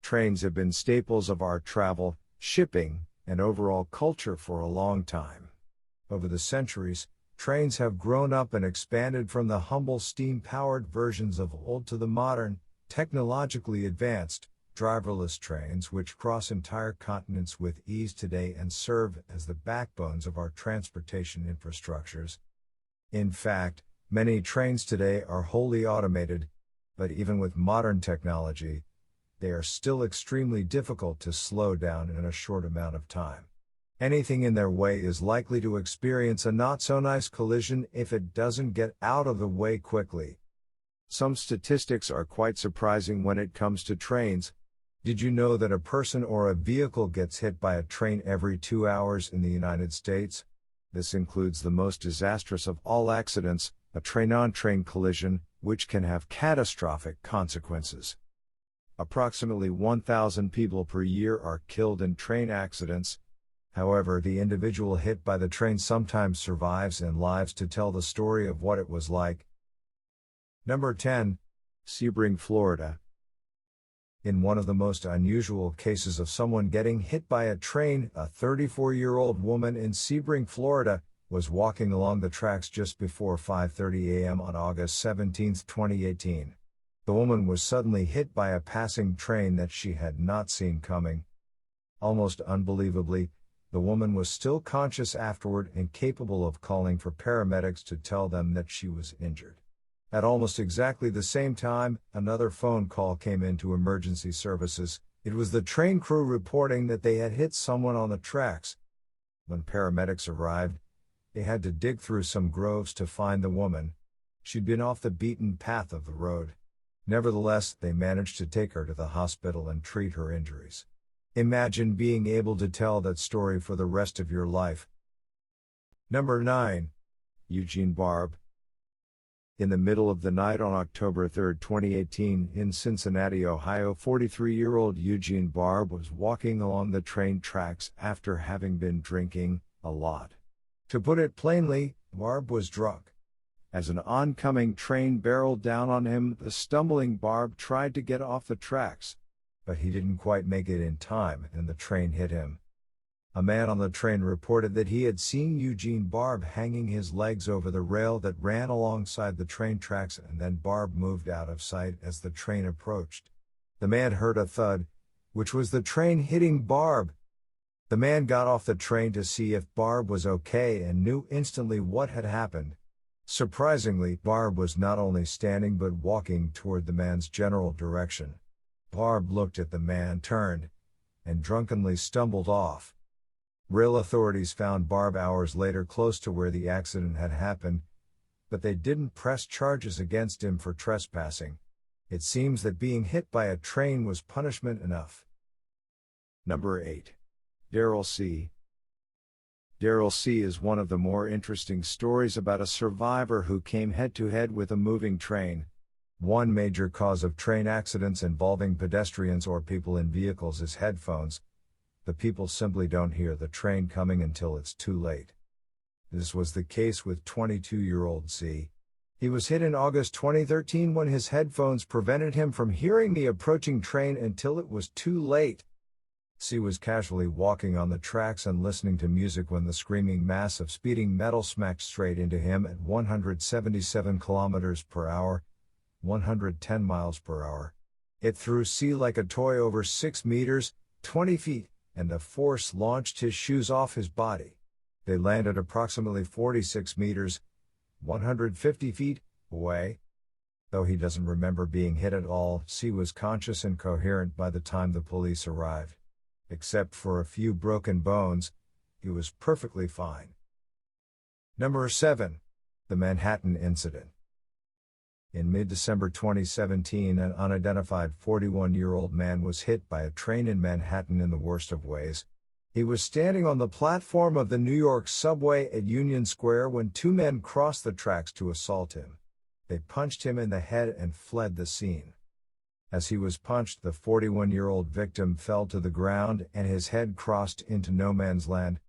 Trains have been staples of our travel, shipping, and overall culture for a long time. Over the centuries, trains have grown up and expanded from the humble steam-powered versions of old to the modern, technologically advanced, driverless trains which cross entire continents with ease today and serve as the backbones of our transportation infrastructures. In fact, many trains today are wholly automated, but even with modern technology, they are still extremely difficult to slow down in a short amount of time. Anything in their way is likely to experience a not-so-nice collision if it doesn't get out of the way quickly. Some statistics are quite surprising when it comes to trains. Did you know that a person or a vehicle gets hit by a train every 2 hours in the United States? This includes the most disastrous of all accidents, a train-on-train collision, which can have catastrophic consequences. Approximately 1,000 people per year are killed in train accidents. However, the individual hit by the train sometimes survives and lives to tell the story of what it was like. Number 10. Sebring, Florida. In one of the most unusual cases of someone getting hit by a train, a 34-year-old woman in Sebring, Florida, was walking along the tracks just before 5:30 a.m. on August 17, 2018. The woman was suddenly hit by a passing train that she had not seen coming. Almost unbelievably, the woman was still conscious afterward and capable of calling for paramedics to tell them that she was injured. At almost exactly the same time, another phone call came in to emergency services. It was the train crew reporting that they had hit someone on the tracks. When paramedics arrived, they had to dig through some groves to find the woman. She'd been off the beaten path of the road. Nevertheless, they managed to take her to the hospital and treat her injuries. Imagine being able to tell that story for the rest of your life. Number 9. Eugene Barb. In the middle of the night on October 3, 2018, in Cincinnati, Ohio, 43-year-old Eugene Barb was walking along the train tracks after having been drinking a lot. To put it plainly, Barb was drunk. As an oncoming train barreled down on him, the stumbling Barb tried to get off the tracks, but he didn't quite make it in time and the train hit him. A man on the train reported that he had seen Eugene Barb hanging his legs over the rail that ran alongside the train tracks, and then Barb moved out of sight as the train approached. The man heard a thud, which was the train hitting Barb. The man got off the train to see if Barb was okay and knew instantly what had happened. Surprisingly, Barb was not only standing but walking toward the man's general direction. Barb looked at the man, turned, and drunkenly stumbled off. Rail authorities found Barb hours later close to where the accident had happened, but they didn't press charges against him for trespassing. It seems that being hit by a train was punishment enough. Number 8. Darryle See. Darryle See is one of the more interesting stories about a survivor who came head-to-head with a moving train. One major cause of train accidents involving pedestrians or people in vehicles is headphones. The people simply don't hear the train coming until it's too late. This was the case with 22-year-old See. He was hit in August 2013 when his headphones prevented him from hearing the approaching train until it was too late. See was casually walking on the tracks and listening to music when the screaming mass of speeding metal smacked straight into him at 177 kilometers per hour, 110 miles per hour. It threw See like a toy over 6 meters, 20 feet, and the force launched his shoes off his body. They landed approximately 46 meters, 150 feet, away. Though he doesn't remember being hit at all, See was conscious and coherent by the time the police arrived. Except for a few broken bones, he was perfectly fine. Number 7. The Manhattan Incident. In mid-December 2017, an unidentified 41-year-old man was hit by a train in Manhattan in the worst of ways. He was standing on the platform of the New York subway at Union Square when two men crossed the tracks to assault him. They punched him in the head and fled the scene. As he was punched, the 41-year-old victim fell to the ground and his head crossed into no man's land.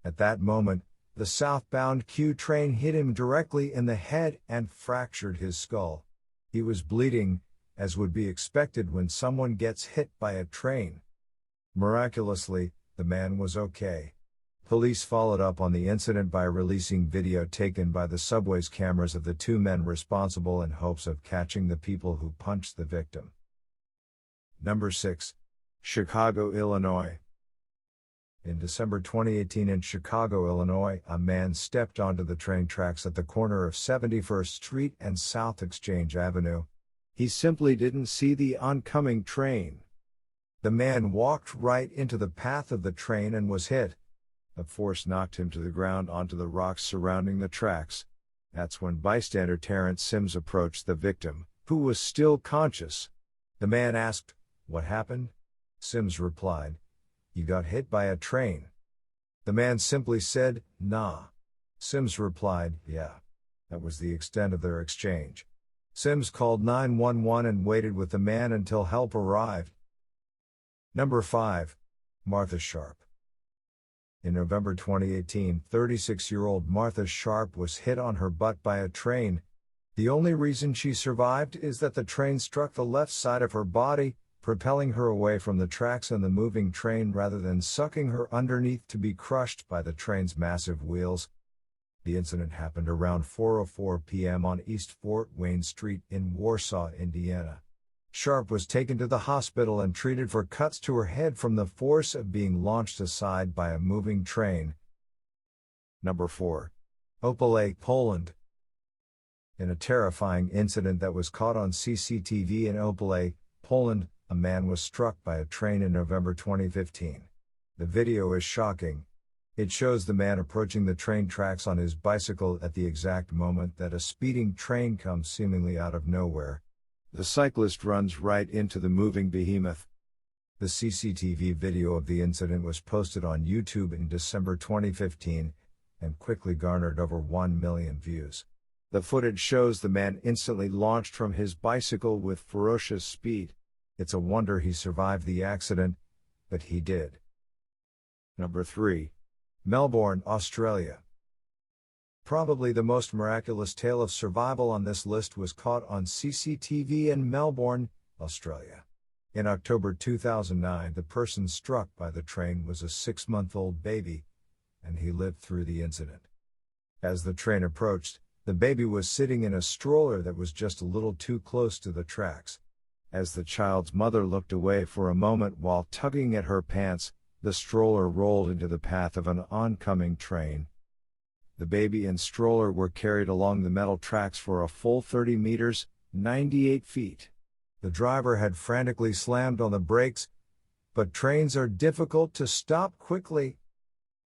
At that moment, the southbound Q train hit him directly in the head and fractured his skull. He was bleeding, as would be expected when someone gets hit by a train. Miraculously, the man was okay. Police followed up on the incident by releasing video taken by the subway's cameras of the two men responsible in hopes of catching the people who punched the victim. Number 6. Chicago, Illinois. In December 2018 in Chicago, Illinois, a man stepped onto the train tracks at the corner of 71st Street and South Exchange Avenue. He simply didn't see the oncoming train. The man walked right into the path of the train and was hit. The force knocked him to the ground onto the rocks surrounding the tracks. That's when bystander Terrence Sims approached the victim, who was still conscious. The man asked, "What happened?" Sims replied, "You got hit by a train." The man simply said, "Nah." Sims replied, "Yeah." That was the extent of their exchange. Sims called 911 and waited with the man until help arrived. Number 5. Martha Sharp. In November 2018, 36-year-old Martha Sharp was hit on her butt by a train. The only reason she survived is that the train struck the left side of her body, propelling her away from the tracks and the moving train rather than sucking her underneath to be crushed by the train's massive wheels. The incident happened around 4:04 p.m. on East Fort Wayne Street in Warsaw, Indiana. Sharp was taken to the hospital and treated for cuts to her head from the force of being launched aside by a moving train. Number 4. Opole, Poland. In a terrifying incident that was caught on CCTV in Opole, Poland, a man was struck by a train in November 2015. The video is shocking. It shows the man approaching the train tracks on his bicycle at the exact moment that a speeding train comes seemingly out of nowhere. The cyclist runs right into the moving behemoth. The CCTV video of the incident was posted on YouTube in December 2015 and quickly garnered over 1 million views. The footage shows the man instantly launched from his bicycle with ferocious speed. It's a wonder he survived the accident, but he did. Number 3. Melbourne, Australia. Probably the most miraculous tale of survival on this list was caught on CCTV in Melbourne, Australia. In October 2009, the person struck by the train was a 6-month-old baby, and he lived through the incident. As the train approached, the baby was sitting in a stroller that was just a little too close to the tracks. As the child's mother looked away for a moment while tugging at her pants, the stroller rolled into the path of an oncoming train. The baby and stroller were carried along the metal tracks for a full 30 meters, 98 feet. The driver had frantically slammed on the brakes, but trains are difficult to stop quickly.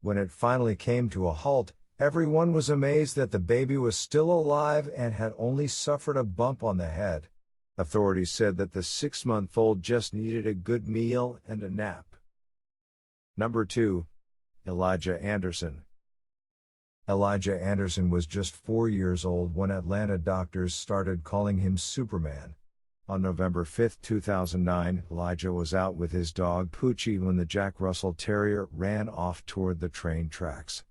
When it finally came to a halt, everyone was amazed that the baby was still alive and had only suffered a bump on the head. Authorities said that the 6-month-old just needed a good meal and a nap. Number 2. Elijah Anderson. Elijah Anderson was just 4 years old when Atlanta doctors started calling him Superman. On November 5, 2009, Elijah was out with his dog Poochie when the Jack Russell Terrier ran off toward the train tracks.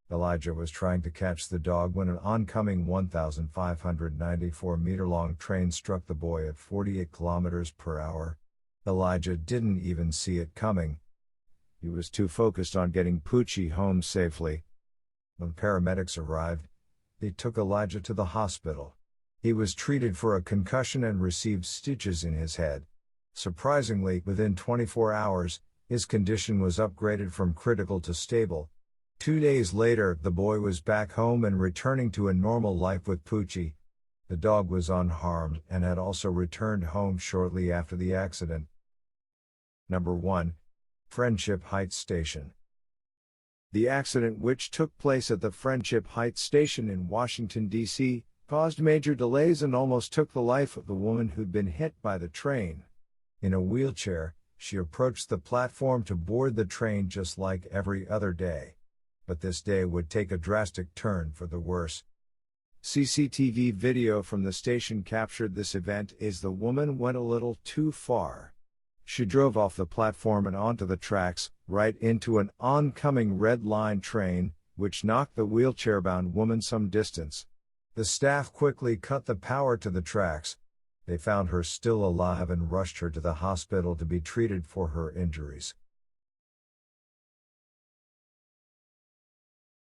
Elijah was trying to catch the dog when an oncoming 1,594-meter-long train struck the boy at 48 kilometers per hour. Elijah didn't even see it coming. He was too focused on getting Poochie home safely. When paramedics arrived, they took Elijah to the hospital. He was treated for a concussion and received stitches in his head. Surprisingly, within 24 hours, his condition was upgraded from critical to stable. 2 days later, the boy was back home and returning to a normal life with Poochie. The dog was unharmed and had also returned home shortly after the accident. Number 1. Friendship Heights Station. The accident, which took place at the Friendship Heights Station in Washington, D.C., caused major delays and almost took the life of the woman who'd been hit by the train. In a wheelchair, she approached the platform to board the train just like every other day. But this day would take a drastic turn for the worse. CCTV video from the station captured this event as the woman went a little too far. She drove off the platform and onto the tracks, right into an oncoming Red Line train, which knocked the wheelchair-bound woman some distance. The staff quickly cut the power to the tracks. They found her still alive and rushed her to the hospital to be treated for her injuries.